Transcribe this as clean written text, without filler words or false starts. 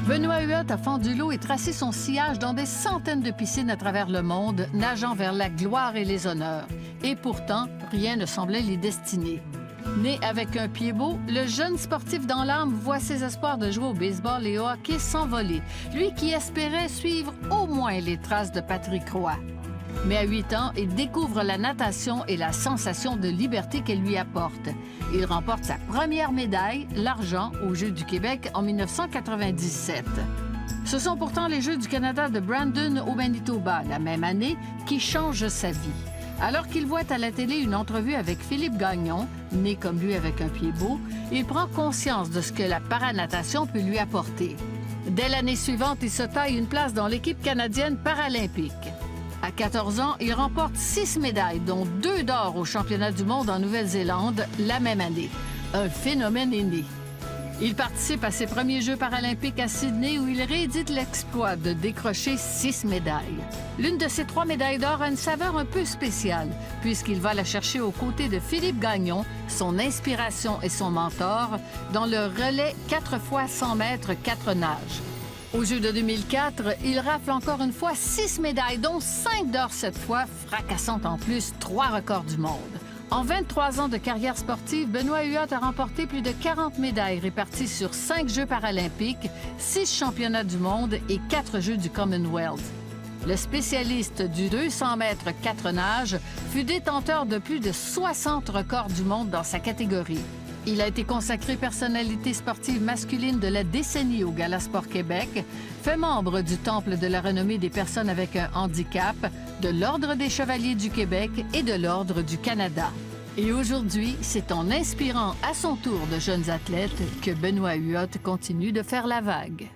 Benoît Huot a fendu l'eau et tracé son sillage dans des centaines de piscines à travers le monde, nageant vers la gloire et les honneurs. Et pourtant, rien ne semblait l'y destiner. Né avec un pied beau, le jeune sportif dans l'âme voit ses espoirs de jouer au baseball et au hockey s'envoler, lui qui espérait suivre au moins les traces de Patrick Roy. Mais à 8 ans, il découvre la natation et la sensation de liberté qu'elle lui apporte. Il remporte sa première médaille, l'argent, aux Jeux du Québec en 1997. Ce sont pourtant les Jeux du Canada de Brandon au Manitoba, la même année, qui changent sa vie. Alors qu'il voit à la télé une entrevue avec Philippe Gagnon, né comme lui avec un pied beau, il prend conscience de ce que la paranatation peut lui apporter. Dès l'année suivante, il se taille une place dans l'équipe canadienne paralympique. À 14 ans, il remporte 6 médailles, dont 2 d'or au championnat du monde en Nouvelle-Zélande la même année. Un phénomène est né. Il participe à ses premiers Jeux paralympiques à Sydney où il réédite l'exploit de décrocher 6 médailles. L'une de ces 3 médailles d'or a une saveur un peu spéciale, puisqu'il va la chercher aux côtés de Philippe Gagnon, son inspiration et son mentor, dans le relais 4 x 100 mètres 4 nages. Aux Jeux de 2004, il rafle encore une fois 6 médailles, dont 5 d'or cette fois, fracassant en plus 3 records du monde. En 23 ans de carrière sportive, Benoît Huot a remporté plus de 40 médailles réparties sur 5 Jeux paralympiques, 6 championnats du monde et 4 Jeux du Commonwealth. Le spécialiste du 200 mètres 4 nages fut détenteur de plus de 60 records du monde dans sa catégorie. Il a été consacré personnalité sportive masculine de la décennie au Gala Sport Québec, fait membre du Temple de la renommée des personnes avec un handicap, de l'Ordre des Chevaliers du Québec et de l'Ordre du Canada. Et aujourd'hui, c'est en inspirant à son tour de jeunes athlètes que Benoît Huot continue de faire la vague.